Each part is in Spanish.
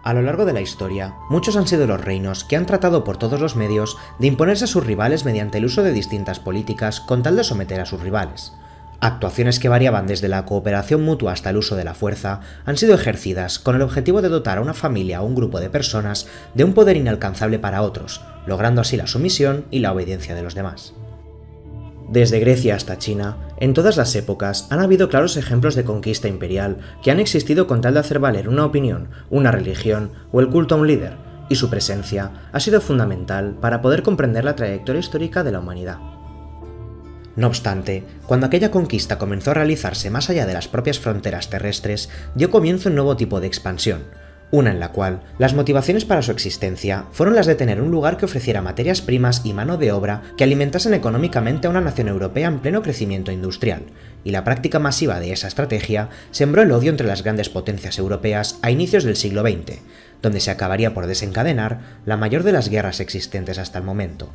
A lo largo de la historia, muchos han sido los reinos que han tratado por todos los medios de imponerse a sus rivales mediante el uso de distintas políticas con tal de someter a sus rivales. Actuaciones que variaban desde la cooperación mutua hasta el uso de la fuerza han sido ejercidas con el objetivo de dotar a una familia o un grupo de personas de un poder inalcanzable para otros, logrando así la sumisión y la obediencia de los demás. Desde Grecia hasta China, en todas las épocas han habido claros ejemplos de conquista imperial que han existido con tal de hacer valer una opinión, una religión o el culto a un líder, y su presencia ha sido fundamental para poder comprender la trayectoria histórica de la humanidad. No obstante, cuando aquella conquista comenzó a realizarse más allá de las propias fronteras terrestres, dio comienzo un nuevo tipo de expansión, una en la cual las motivaciones para su existencia fueron las de tener un lugar que ofreciera materias primas y mano de obra que alimentasen económicamente a una nación europea en pleno crecimiento industrial, y la práctica masiva de esa estrategia sembró el odio entre las grandes potencias europeas a inicios del siglo XX, donde se acabaría por desencadenar la mayor de las guerras existentes hasta el momento.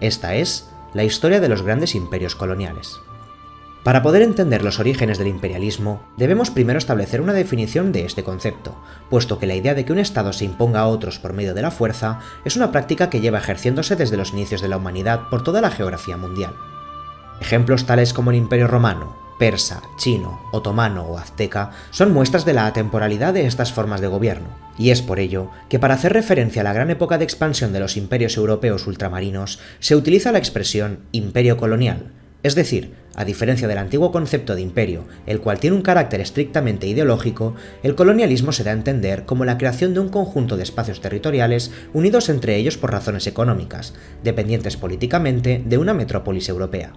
Esta es la historia de los grandes imperios coloniales. Para poder entender los orígenes del imperialismo, debemos primero establecer una definición de este concepto, puesto que la idea de que un Estado se imponga a otros por medio de la fuerza es una práctica que lleva ejerciéndose desde los inicios de la humanidad por toda la geografía mundial. Ejemplos tales como el Imperio Romano, persa, chino, otomano o azteca son muestras de la atemporalidad de estas formas de gobierno, y es por ello que para hacer referencia a la gran época de expansión de los imperios europeos ultramarinos se utiliza la expresión imperio colonial. Es decir, a diferencia del antiguo concepto de imperio, el cual tiene un carácter estrictamente ideológico, el colonialismo se da a entender como la creación de un conjunto de espacios territoriales unidos entre ellos por razones económicas, dependientes políticamente de una metrópolis europea.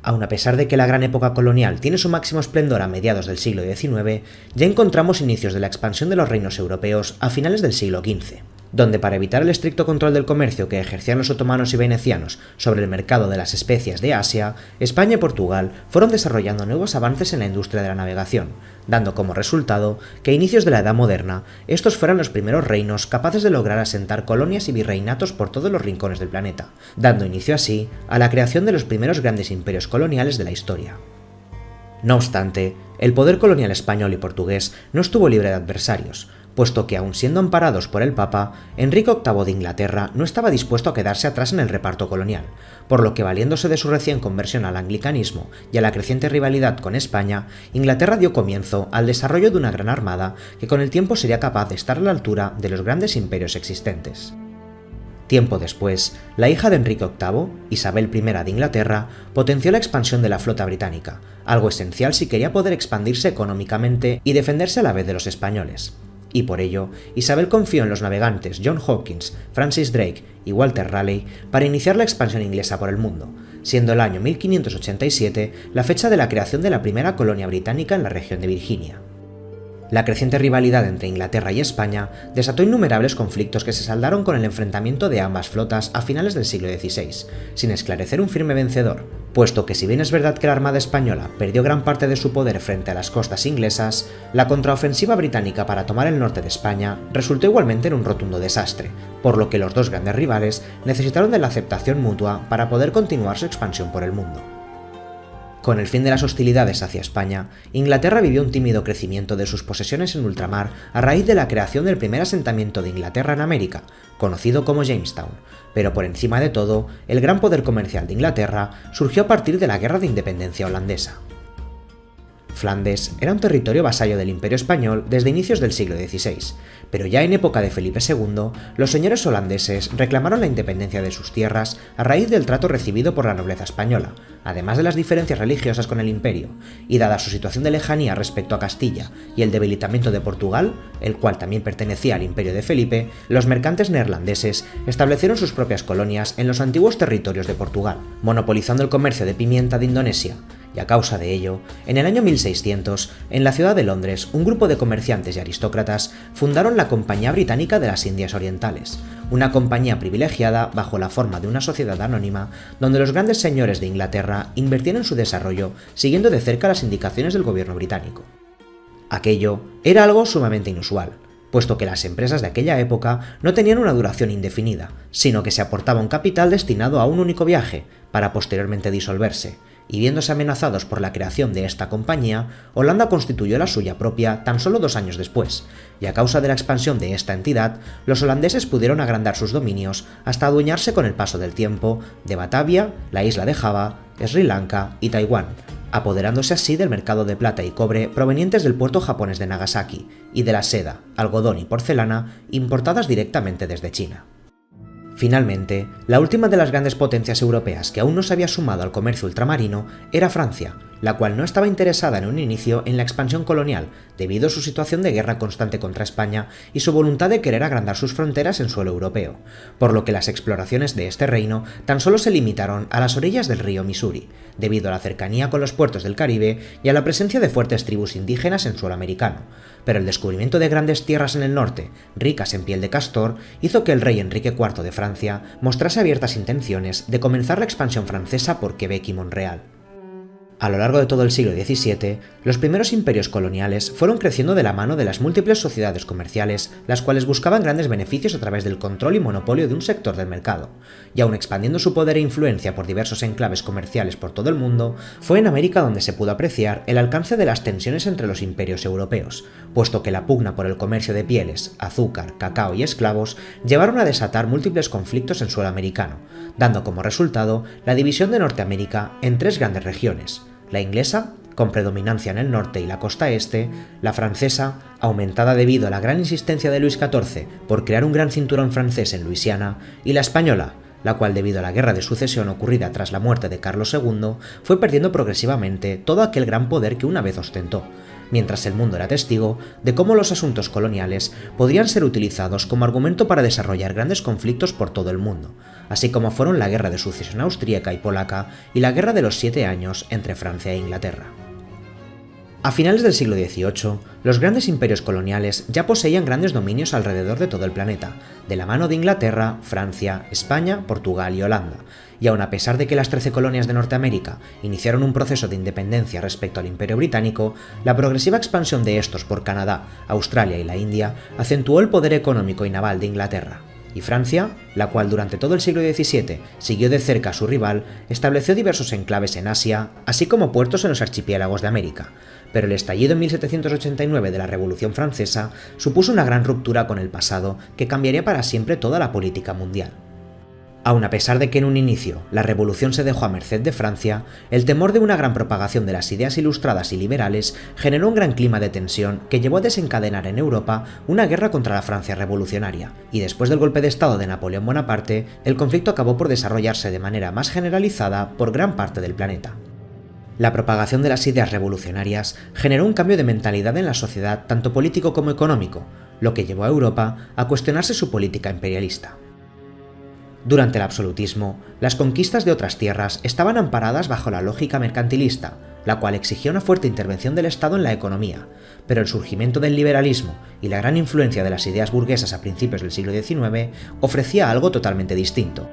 Aun a pesar de que la gran época colonial tiene su máximo esplendor a mediados del siglo XIX, ya encontramos inicios de la expansión de los reinos europeos a finales del siglo XV. Donde para evitar el estricto control del comercio que ejercían los otomanos y venecianos sobre el mercado de las especias de Asia, España y Portugal fueron desarrollando nuevos avances en la industria de la navegación, dando como resultado que a inicios de la Edad Moderna estos fueran los primeros reinos capaces de lograr asentar colonias y virreinatos por todos los rincones del planeta, dando inicio así a la creación de los primeros grandes imperios coloniales de la historia. No obstante, el poder colonial español y portugués no estuvo libre de adversarios, puesto que aun siendo amparados por el Papa, Enrique VIII de Inglaterra no estaba dispuesto a quedarse atrás en el reparto colonial, por lo que valiéndose de su recién conversión al anglicanismo y a la creciente rivalidad con España, Inglaterra dio comienzo al desarrollo de una gran armada que con el tiempo sería capaz de estar a la altura de los grandes imperios existentes. Tiempo después, la hija de Enrique VIII, Isabel I de Inglaterra, potenció la expansión de la flota británica, algo esencial si quería poder expandirse económicamente y defenderse a la vez de los españoles. Y por ello, Isabel confió en los navegantes John Hawkins, Francis Drake y Walter Raleigh para iniciar la expansión inglesa por el mundo, siendo el año 1587 la fecha de la creación de la primera colonia británica en la región de Virginia. La creciente rivalidad entre Inglaterra y España desató innumerables conflictos que se saldaron con el enfrentamiento de ambas flotas a finales del siglo XVI, sin esclarecer un firme vencedor, puesto que si bien es verdad que la Armada española perdió gran parte de su poder frente a las costas inglesas, la contraofensiva británica para tomar el norte de España resultó igualmente en un rotundo desastre, por lo que los dos grandes rivales necesitaron de la aceptación mutua para poder continuar su expansión por el mundo. Con el fin de las hostilidades hacia España, Inglaterra vivió un tímido crecimiento de sus posesiones en ultramar a raíz de la creación del primer asentamiento de Inglaterra en América, conocido como Jamestown, pero por encima de todo, el gran poder comercial de Inglaterra surgió a partir de la Guerra de Independencia holandesa. Flandes era un territorio vasallo del Imperio Español desde inicios del siglo XVI, pero ya en época de Felipe II, los señores holandeses reclamaron la independencia de sus tierras a raíz del trato recibido por la nobleza española, además de las diferencias religiosas con el imperio, y dada su situación de lejanía respecto a Castilla y el debilitamiento de Portugal, el cual también pertenecía al imperio de Felipe, los mercantes neerlandeses establecieron sus propias colonias en los antiguos territorios de Portugal, monopolizando el comercio de pimienta de Indonesia. Y a causa de ello, en el año 1600, en la ciudad de Londres, un grupo de comerciantes y aristócratas fundaron la Compañía Británica de las Indias Orientales, una compañía privilegiada bajo la forma de una sociedad anónima donde los grandes señores de Inglaterra invertían en su desarrollo siguiendo de cerca las indicaciones del gobierno británico. Aquello era algo sumamente inusual, puesto que las empresas de aquella época no tenían una duración indefinida, sino que se aportaba un capital destinado a un único viaje, para posteriormente disolverse, y viéndose amenazados por la creación de esta compañía, Holanda constituyó la suya propia tan solo 2 años después, y a causa de la expansión de esta entidad, los holandeses pudieron agrandar sus dominios hasta adueñarse con el paso del tiempo de Batavia, la isla de Java, Sri Lanka y Taiwán, apoderándose así del mercado de plata y cobre provenientes del puerto japonés de Nagasaki y de la seda, algodón y porcelana importadas directamente desde China. Finalmente, la última de las grandes potencias europeas que aún no se había sumado al comercio ultramarino era Francia, la cual no estaba interesada en un inicio en la expansión colonial, debido a su situación de guerra constante contra España y su voluntad de querer agrandar sus fronteras en suelo europeo, por lo que las exploraciones de este reino tan solo se limitaron a las orillas del río Missouri, debido a la cercanía con los puertos del Caribe y a la presencia de fuertes tribus indígenas en suelo americano, pero el descubrimiento de grandes tierras en el norte, ricas en piel de castor, hizo que el rey Enrique IV de Francia mostrase abiertas intenciones de comenzar la expansión francesa por Quebec y Montreal. A lo largo de todo el siglo XVII, los primeros imperios coloniales fueron creciendo de la mano de las múltiples sociedades comerciales, las cuales buscaban grandes beneficios a través del control y monopolio de un sector del mercado, y aun expandiendo su poder e influencia por diversos enclaves comerciales por todo el mundo, fue en América donde se pudo apreciar el alcance de las tensiones entre los imperios europeos, puesto que la pugna por el comercio de pieles, azúcar, cacao y esclavos llevaron a desatar múltiples conflictos en suelo americano, dando como resultado la división de Norteamérica en 3 grandes regiones: la inglesa, con predominancia en el norte y la costa este; la francesa, aumentada debido a la gran insistencia de Luis XIV por crear un gran cinturón francés en Luisiana; y la española, la cual, debido a la guerra de sucesión ocurrida tras la muerte de Carlos II, fue perdiendo progresivamente todo aquel gran poder que una vez ostentó, mientras el mundo era testigo de cómo los asuntos coloniales podrían ser utilizados como argumento para desarrollar grandes conflictos por todo el mundo, así como fueron la Guerra de Sucesión austríaca y polaca y la Guerra de los 7 años entre Francia e Inglaterra. A finales del siglo XVIII, los grandes imperios coloniales ya poseían grandes dominios alrededor de todo el planeta, de la mano de Inglaterra, Francia, España, Portugal y Holanda, y aun a pesar de que las 13 colonias de Norteamérica iniciaron un proceso de independencia respecto al Imperio Británico, la progresiva expansión de estos por Canadá, Australia y la India acentuó el poder económico y naval de Inglaterra, y Francia, la cual durante todo el siglo XVII siguió de cerca a su rival, estableció diversos enclaves en Asia, así como puertos en los archipiélagos de América, pero el estallido en 1789 de la Revolución Francesa supuso una gran ruptura con el pasado que cambiaría para siempre toda la política mundial. Aun a pesar de que en un inicio la revolución se dejó a merced de Francia, el temor de una gran propagación de las ideas ilustradas y liberales generó un gran clima de tensión que llevó a desencadenar en Europa una guerra contra la Francia revolucionaria, y después del golpe de estado de Napoleón Bonaparte, el conflicto acabó por desarrollarse de manera más generalizada por gran parte del planeta. La propagación de las ideas revolucionarias generó un cambio de mentalidad en la sociedad tanto político como económico, lo que llevó a Europa a cuestionarse su política imperialista. Durante el absolutismo, las conquistas de otras tierras estaban amparadas bajo la lógica mercantilista, la cual exigía una fuerte intervención del Estado en la economía, pero el surgimiento del liberalismo y la gran influencia de las ideas burguesas a principios del siglo XIX ofrecía algo totalmente distinto.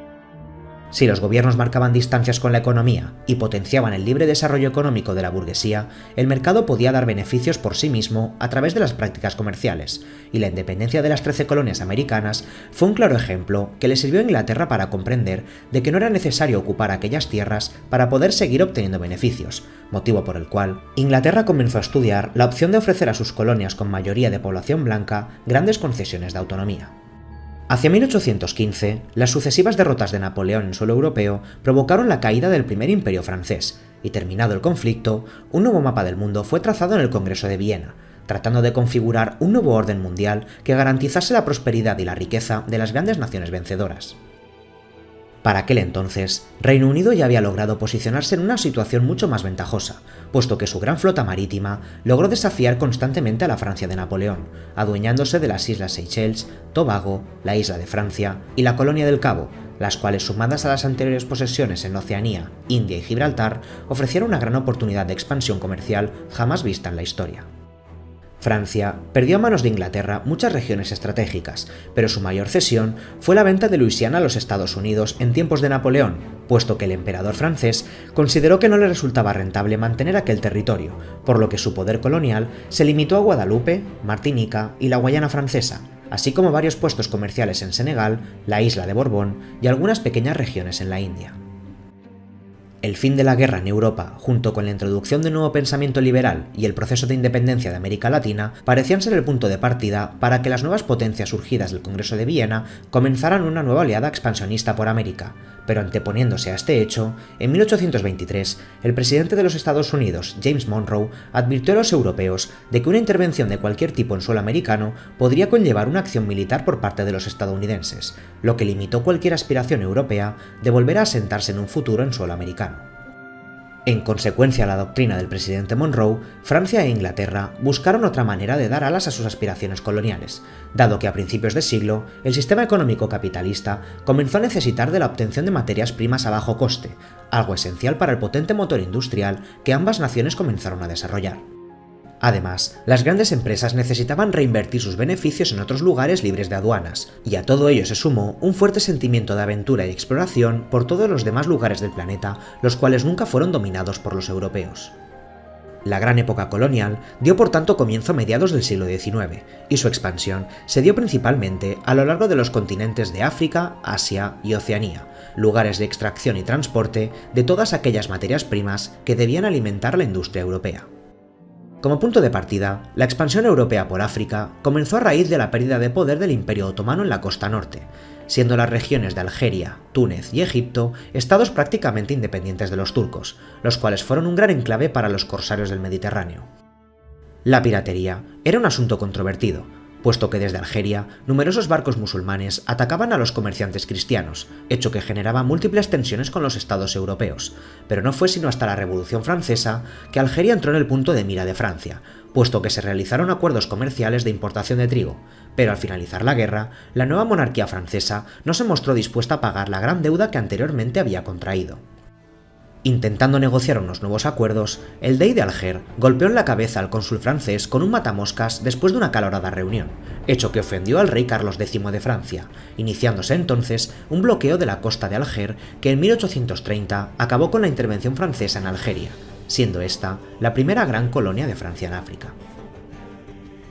Si los gobiernos marcaban distancias con la economía y potenciaban el libre desarrollo económico de la burguesía, el mercado podía dar beneficios por sí mismo a través de las prácticas comerciales, y la independencia de las 13 colonias americanas fue un claro ejemplo que le sirvió a Inglaterra para comprender de que no era necesario ocupar aquellas tierras para poder seguir obteniendo beneficios, motivo por el cual Inglaterra comenzó a estudiar la opción de ofrecer a sus colonias con mayoría de población blanca grandes concesiones de autonomía. Hacia 1815, las sucesivas derrotas de Napoleón en suelo europeo provocaron la caída del primer imperio francés, y terminado el conflicto, un nuevo mapa del mundo fue trazado en el Congreso de Viena, tratando de configurar un nuevo orden mundial que garantizase la prosperidad y la riqueza de las grandes naciones vencedoras. Para aquel entonces, Reino Unido ya había logrado posicionarse en una situación mucho más ventajosa, puesto que su gran flota marítima logró desafiar constantemente a la Francia de Napoleón, adueñándose de las islas Seychelles, Tobago, la isla de Francia y la Colonia del Cabo, las cuales, sumadas a las anteriores posesiones en Oceanía, India y Gibraltar, ofrecieron una gran oportunidad de expansión comercial jamás vista en la historia. Francia perdió a manos de Inglaterra muchas regiones estratégicas, pero su mayor cesión fue la venta de Luisiana a los Estados Unidos en tiempos de Napoleón, puesto que el emperador francés consideró que no le resultaba rentable mantener aquel territorio, por lo que su poder colonial se limitó a Guadalupe, Martinica y la Guayana francesa, así como varios puestos comerciales en Senegal, la isla de Borbón y algunas pequeñas regiones en la India. El fin de la guerra en Europa, junto con la introducción de un nuevo pensamiento liberal y el proceso de independencia de América Latina, parecían ser el punto de partida para que las nuevas potencias surgidas del Congreso de Viena comenzaran una nueva oleada expansionista por América. Pero anteponiéndose a este hecho, en 1823, el presidente de los Estados Unidos, James Monroe, advirtió a los europeos de que una intervención de cualquier tipo en suelo americano podría conllevar una acción militar por parte de los estadounidenses, lo que limitó cualquier aspiración europea de volver a asentarse en un futuro en suelo americano. En consecuencia a la doctrina del presidente Monroe, Francia e Inglaterra buscaron otra manera de dar alas a sus aspiraciones coloniales, dado que a principios de siglo el sistema económico capitalista comenzó a necesitar de la obtención de materias primas a bajo coste, algo esencial para el potente motor industrial que ambas naciones comenzaron a desarrollar. Además, las grandes empresas necesitaban reinvertir sus beneficios en otros lugares libres de aduanas, y a todo ello se sumó un fuerte sentimiento de aventura y exploración por todos los demás lugares del planeta, los cuales nunca fueron dominados por los europeos. La gran época colonial dio por tanto comienzo a mediados del siglo XIX, y su expansión se dio principalmente a lo largo de los continentes de África, Asia y Oceanía, lugares de extracción y transporte de todas aquellas materias primas que debían alimentar la industria europea. Como punto de partida, la expansión europea por África comenzó a raíz de la pérdida de poder del Imperio Otomano en la costa norte, siendo las regiones de Algeria, Túnez y Egipto estados prácticamente independientes de los turcos, los cuales fueron un gran enclave para los corsarios del Mediterráneo. La piratería era un asunto controvertido, puesto que desde Algeria numerosos barcos musulmanes atacaban a los comerciantes cristianos, hecho que generaba múltiples tensiones con los estados europeos, pero no fue sino hasta la Revolución Francesa que Algeria entró en el punto de mira de Francia, puesto que se realizaron acuerdos comerciales de importación de trigo, pero al finalizar la guerra, la nueva monarquía francesa no se mostró dispuesta a pagar la gran deuda que anteriormente había contraído. Intentando negociar unos nuevos acuerdos, el dey de Alger golpeó en la cabeza al cónsul francés con un matamoscas después de una acalorada reunión, hecho que ofendió al rey Carlos X de Francia, iniciándose entonces un bloqueo de la costa de Alger que en 1830 acabó con la intervención francesa en Algeria, siendo esta la primera gran colonia de Francia en África.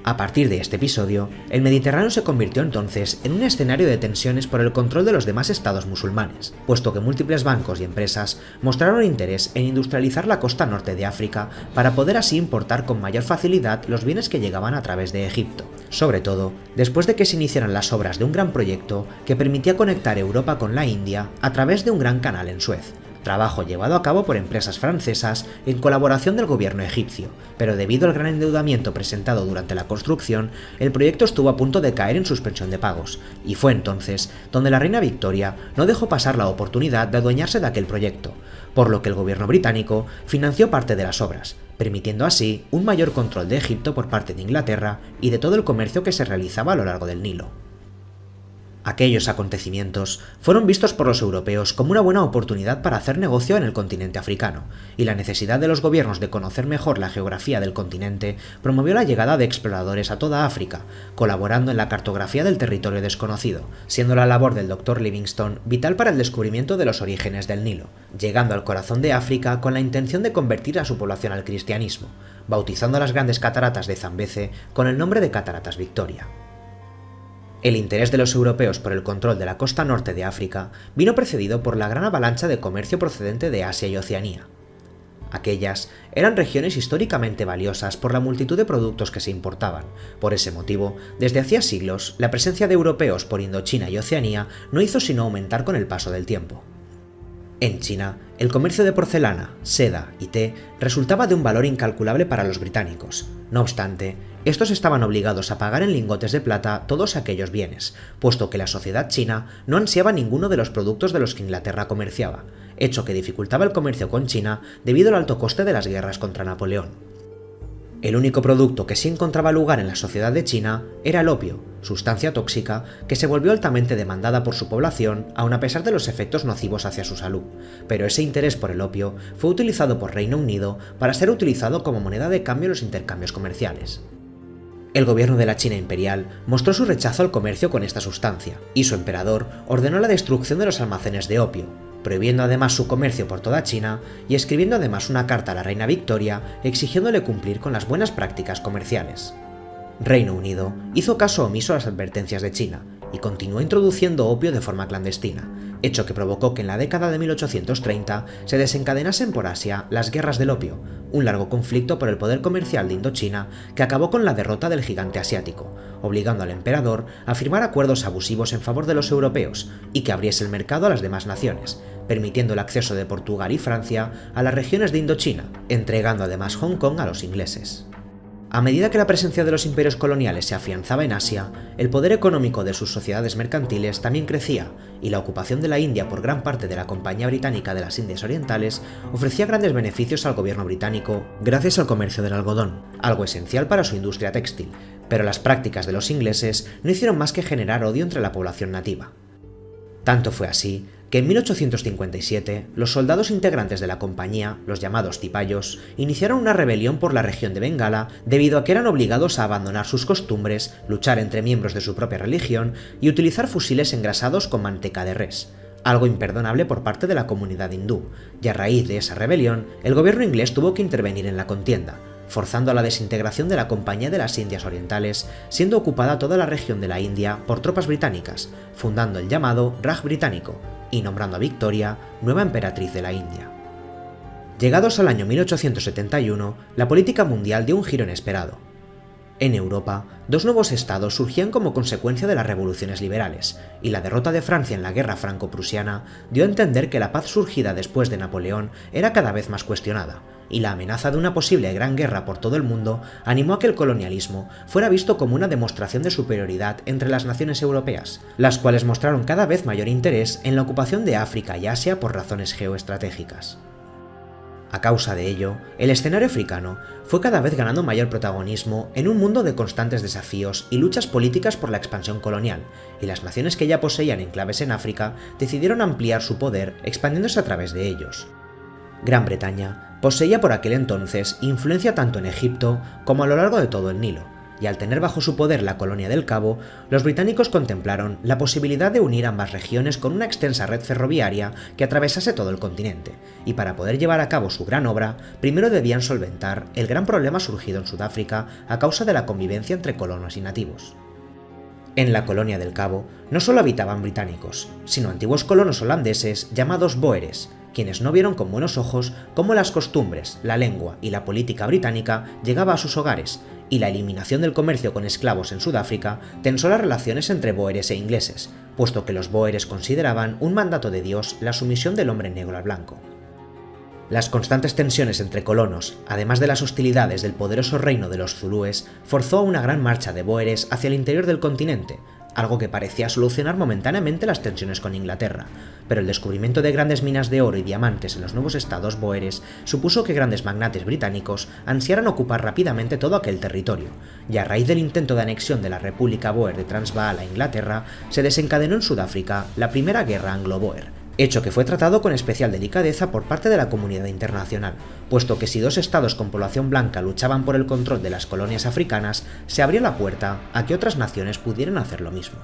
A partir de este episodio, el Mediterráneo se convirtió entonces en un escenario de tensiones por el control de los demás estados musulmanes, puesto que múltiples bancos y empresas mostraron interés en industrializar la costa norte de África para poder así importar con mayor facilidad los bienes que llegaban a través de Egipto, sobre todo después de que se iniciaran las obras de un gran proyecto que permitía conectar Europa con la India a través de un gran canal en Suez, trabajo llevado a cabo por empresas francesas en colaboración del gobierno egipcio, pero debido al gran endeudamiento presentado durante la construcción, el proyecto estuvo a punto de caer en suspensión de pagos, y fue entonces donde la reina Victoria no dejó pasar la oportunidad de adueñarse de aquel proyecto, por lo que el gobierno británico financió parte de las obras, permitiendo así un mayor control de Egipto por parte de Inglaterra y de todo el comercio que se realizaba a lo largo del Nilo. Aquellos acontecimientos fueron vistos por los europeos como una buena oportunidad para hacer negocio en el continente africano, y la necesidad de los gobiernos de conocer mejor la geografía del continente promovió la llegada de exploradores a toda África, colaborando en la cartografía del territorio desconocido, siendo la labor del Dr. Livingstone vital para el descubrimiento de los orígenes del Nilo, llegando al corazón de África con la intención de convertir a su población al cristianismo, bautizando las grandes cataratas de Zambeze con el nombre de Cataratas Victoria. El interés de los europeos por el control de la costa norte de África vino precedido por la gran avalancha de comercio procedente de Asia y Oceanía. Aquellas eran regiones históricamente valiosas por la multitud de productos que se importaban. Por ese motivo, desde hacía siglos, la presencia de europeos por Indochina y Oceanía no hizo sino aumentar con el paso del tiempo. En China, el comercio de porcelana, seda y té resultaba de un valor incalculable para los británicos. No obstante, estos estaban obligados a pagar en lingotes de plata todos aquellos bienes, puesto que la sociedad china no ansiaba ninguno de los productos de los que Inglaterra comerciaba, hecho que dificultaba el comercio con China debido al alto coste de las guerras contra Napoleón. El único producto que sí encontraba lugar en la sociedad de China era el opio, sustancia tóxica que se volvió altamente demandada por su población, aun a pesar de los efectos nocivos hacia su salud, pero ese interés por el opio fue utilizado por Reino Unido para ser utilizado como moneda de cambio en los intercambios comerciales. El gobierno de la China imperial mostró su rechazo al comercio con esta sustancia, y su emperador ordenó la destrucción de los almacenes de opio, prohibiendo además su comercio por toda China y escribiendo además una carta a la reina Victoria exigiéndole cumplir con las buenas prácticas comerciales. Reino Unido hizo caso omiso a las advertencias de China y continuó introduciendo opio de forma clandestina, hecho que provocó que en la década de 1830 se desencadenasen por Asia las guerras del opio, un largo conflicto por el poder comercial de Indochina que acabó con la derrota del gigante asiático, obligando al emperador a firmar acuerdos abusivos en favor de los europeos y que abriese el mercado a las demás naciones, permitiendo el acceso de Portugal y Francia a las regiones de Indochina, entregando además Hong Kong a los ingleses. A medida que la presencia de los imperios coloniales se afianzaba en Asia, el poder económico de sus sociedades mercantiles también crecía, y la ocupación de la India por gran parte de la Compañía Británica de las Indias Orientales ofrecía grandes beneficios al gobierno británico gracias al comercio del algodón, algo esencial para su industria textil, pero las prácticas de los ingleses no hicieron más que generar odio entre la población nativa. Tanto fue así que en 1857 los soldados integrantes de la compañía, los llamados cipayos, iniciaron una rebelión por la región de Bengala debido a que eran obligados a abandonar sus costumbres, luchar entre miembros de su propia religión y utilizar fusiles engrasados con manteca de res, algo imperdonable por parte de la comunidad hindú, y a raíz de esa rebelión el gobierno inglés tuvo que intervenir en la contienda, forzando a la desintegración de la Compañía de las Indias Orientales, siendo ocupada toda la región de la India por tropas británicas, fundando el llamado Raj británico, y nombrando a Victoria nueva emperatriz de la India. Llegados al año 1871, la política mundial dio un giro inesperado. En Europa, dos nuevos estados surgían como consecuencia de las revoluciones liberales, y la derrota de Francia en la guerra franco-prusiana dio a entender que la paz surgida después de Napoleón era cada vez más cuestionada, y la amenaza de una posible gran guerra por todo el mundo animó a que el colonialismo fuera visto como una demostración de superioridad entre las naciones europeas, las cuales mostraron cada vez mayor interés en la ocupación de África y Asia por razones geoestratégicas. A causa de ello, el escenario africano fue cada vez ganando mayor protagonismo en un mundo de constantes desafíos y luchas políticas por la expansión colonial, y las naciones que ya poseían enclaves en África decidieron ampliar su poder expandiéndose a través de ellos. Gran Bretaña poseía por aquel entonces influencia tanto en Egipto como a lo largo de todo el Nilo, y al tener bajo su poder la colonia del Cabo, los británicos contemplaron la posibilidad de unir ambas regiones con una extensa red ferroviaria que atravesase todo el continente, y para poder llevar a cabo su gran obra, primero debían solventar el gran problema surgido en Sudáfrica a causa de la convivencia entre colonos y nativos. En la colonia del Cabo no solo habitaban británicos, sino antiguos colonos holandeses llamados bóeres, quienes no vieron con buenos ojos cómo las costumbres, la lengua y la política británica llegaba a sus hogares, y la eliminación del comercio con esclavos en Sudáfrica tensó las relaciones entre bóeres e ingleses, puesto que los bóeres consideraban un mandato de Dios la sumisión del hombre negro al blanco. Las constantes tensiones entre colonos, además de las hostilidades del poderoso reino de los zulúes, forzó a una gran marcha de bóeres hacia el interior del continente, algo que parecía solucionar momentáneamente las tensiones con Inglaterra, pero el descubrimiento de grandes minas de oro y diamantes en los nuevos estados bóeres supuso que grandes magnates británicos ansiaran ocupar rápidamente todo aquel territorio, y a raíz del intento de anexión de la República Bóer de Transvaal a Inglaterra, se desencadenó en Sudáfrica la primera guerra anglo-bóer, hecho que fue tratado con especial delicadeza por parte de la comunidad internacional, puesto que si dos estados con población blanca luchaban por el control de las colonias africanas, se abría la puerta a que otras naciones pudieran hacer lo mismo.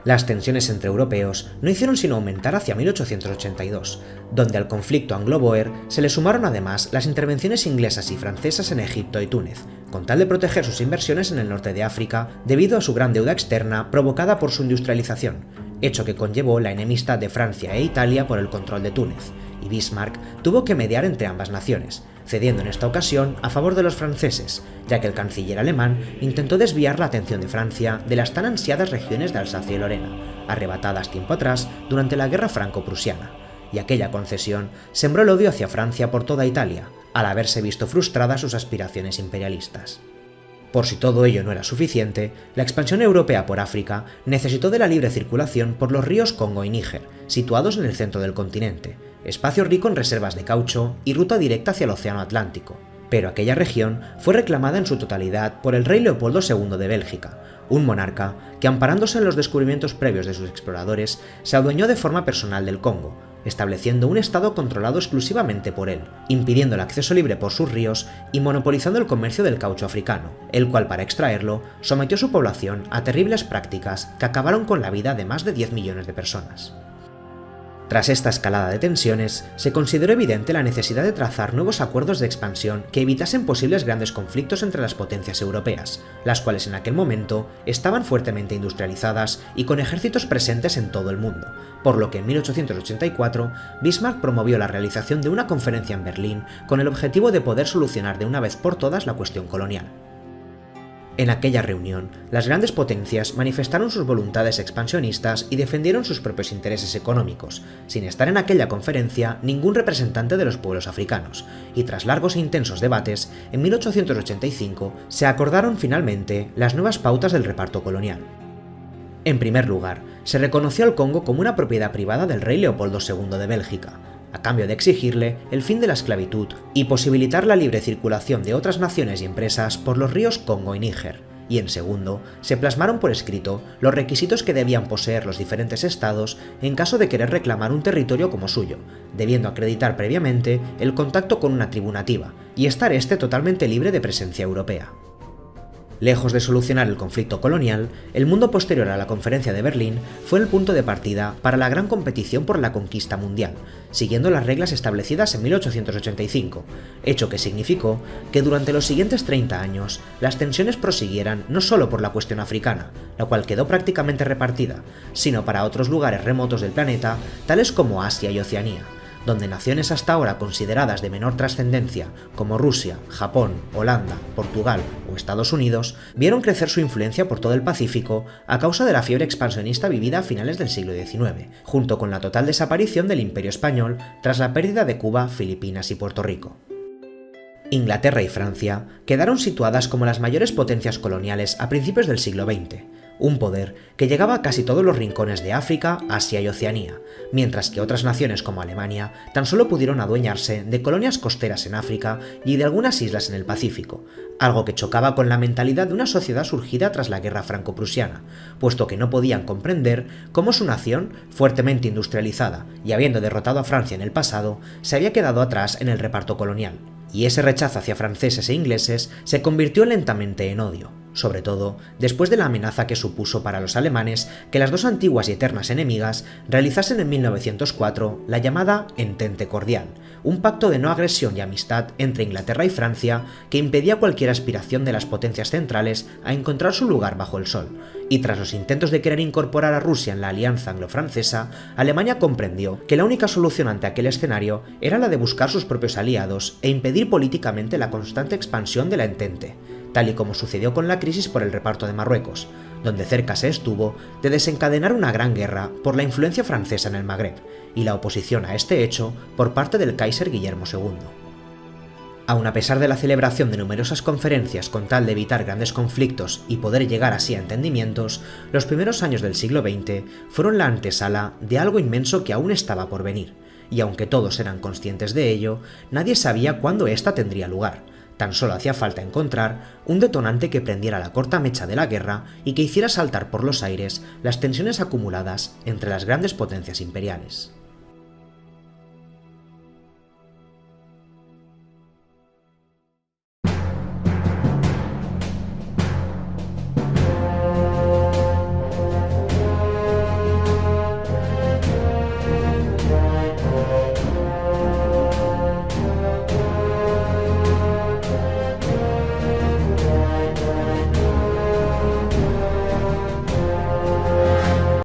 Las tensiones entre europeos no hicieron sino aumentar hacia 1882, donde al conflicto anglo-bóer se le sumaron además las intervenciones inglesas y francesas en Egipto y Túnez, con tal de proteger sus inversiones en el norte de África debido a su gran deuda externa provocada por su industrialización, hecho que conllevó la enemistad de Francia e Italia por el control de Túnez, y Bismarck tuvo que mediar entre ambas naciones, cediendo en esta ocasión a favor de los franceses, ya que el canciller alemán intentó desviar la atención de Francia de las tan ansiadas regiones de Alsacia y Lorena, arrebatadas tiempo atrás durante la guerra franco-prusiana, y aquella concesión sembró el odio hacia Francia por toda Italia, al haberse visto frustradas sus aspiraciones imperialistas. Por si todo ello no era suficiente, la expansión europea por África necesitó de la libre circulación por los ríos Congo y Níger, situados en el centro del continente, espacio rico en reservas de caucho y ruta directa hacia el Océano Atlántico. Pero aquella región fue reclamada en su totalidad por el rey Leopoldo II de Bélgica, un monarca que, amparándose en los descubrimientos previos de sus exploradores, se adueñó de forma personal del Congo, estableciendo un estado controlado exclusivamente por él, impidiendo el acceso libre por sus ríos y monopolizando el comercio del caucho africano, el cual para extraerlo sometió a su población a terribles prácticas que acabaron con la vida de más de 10 millones de personas. Tras esta escalada de tensiones, se consideró evidente la necesidad de trazar nuevos acuerdos de expansión que evitasen posibles grandes conflictos entre las potencias europeas, las cuales en aquel momento estaban fuertemente industrializadas y con ejércitos presentes en todo el mundo, por lo que en 1884 Bismarck promovió la realización de una conferencia en Berlín con el objetivo de poder solucionar de una vez por todas la cuestión colonial. En aquella reunión, las grandes potencias manifestaron sus voluntades expansionistas y defendieron sus propios intereses económicos, sin estar en aquella conferencia ningún representante de los pueblos africanos, y tras largos e intensos debates, en 1885 se acordaron finalmente las nuevas pautas del reparto colonial. En primer lugar, se reconoció al Congo como una propiedad privada del rey Leopoldo II de Bélgica, a cambio de exigirle el fin de la esclavitud y posibilitar la libre circulación de otras naciones y empresas por los ríos Congo y Níger, y en segundo, se plasmaron por escrito los requisitos que debían poseer los diferentes estados en caso de querer reclamar un territorio como suyo, debiendo acreditar previamente el contacto con una tribu nativa, y estar éste totalmente libre de presencia europea. Lejos de solucionar el conflicto colonial, el mundo posterior a la Conferencia de Berlín fue el punto de partida para la gran competición por la conquista mundial, siguiendo las reglas establecidas en 1885, hecho que significó que durante los siguientes 30 años las tensiones prosiguieran no solo por la cuestión africana, la cual quedó prácticamente repartida, sino para otros lugares remotos del planeta, tales como Asia y Oceanía, donde naciones hasta ahora consideradas de menor trascendencia, como Rusia, Japón, Holanda, Portugal o Estados Unidos, vieron crecer su influencia por todo el Pacífico a causa de la fiebre expansionista vivida a finales del siglo XIX, junto con la total desaparición del Imperio Español tras la pérdida de Cuba, Filipinas y Puerto Rico. Inglaterra y Francia quedaron situadas como las mayores potencias coloniales a principios del siglo XX, un poder que llegaba a casi todos los rincones de África, Asia y Oceanía, mientras que otras naciones como Alemania tan solo pudieron adueñarse de colonias costeras en África y de algunas islas en el Pacífico, algo que chocaba con la mentalidad de una sociedad surgida tras la Guerra Franco-Prusiana, puesto que no podían comprender cómo su nación, fuertemente industrializada y habiendo derrotado a Francia en el pasado, se había quedado atrás en el reparto colonial, y ese rechazo hacia franceses e ingleses se convirtió lentamente en odio, sobre todo después de la amenaza que supuso para los alemanes que las dos antiguas y eternas enemigas realizasen en 1904 la llamada Entente Cordial, un pacto de no agresión y amistad entre Inglaterra y Francia que impedía cualquier aspiración de las potencias centrales a encontrar su lugar bajo el sol, y tras los intentos de querer incorporar a Rusia en la alianza anglo-francesa, Alemania comprendió que la única solución ante aquel escenario era la de buscar sus propios aliados e impedir políticamente la constante expansión de la Entente, tal y como sucedió con la crisis por el reparto de Marruecos, donde cerca se estuvo de desencadenar una gran guerra por la influencia francesa en el Magreb y la oposición a este hecho por parte del Kaiser Guillermo II. Aun a pesar de la celebración de numerosas conferencias con tal de evitar grandes conflictos y poder llegar así a entendimientos, los primeros años del siglo XX fueron la antesala de algo inmenso que aún estaba por venir, y aunque todos eran conscientes de ello, nadie sabía cuándo ésta tendría lugar. Tan solo hacía falta encontrar un detonante que prendiera la corta mecha de la guerra y que hiciera saltar por los aires las tensiones acumuladas entre las grandes potencias imperiales.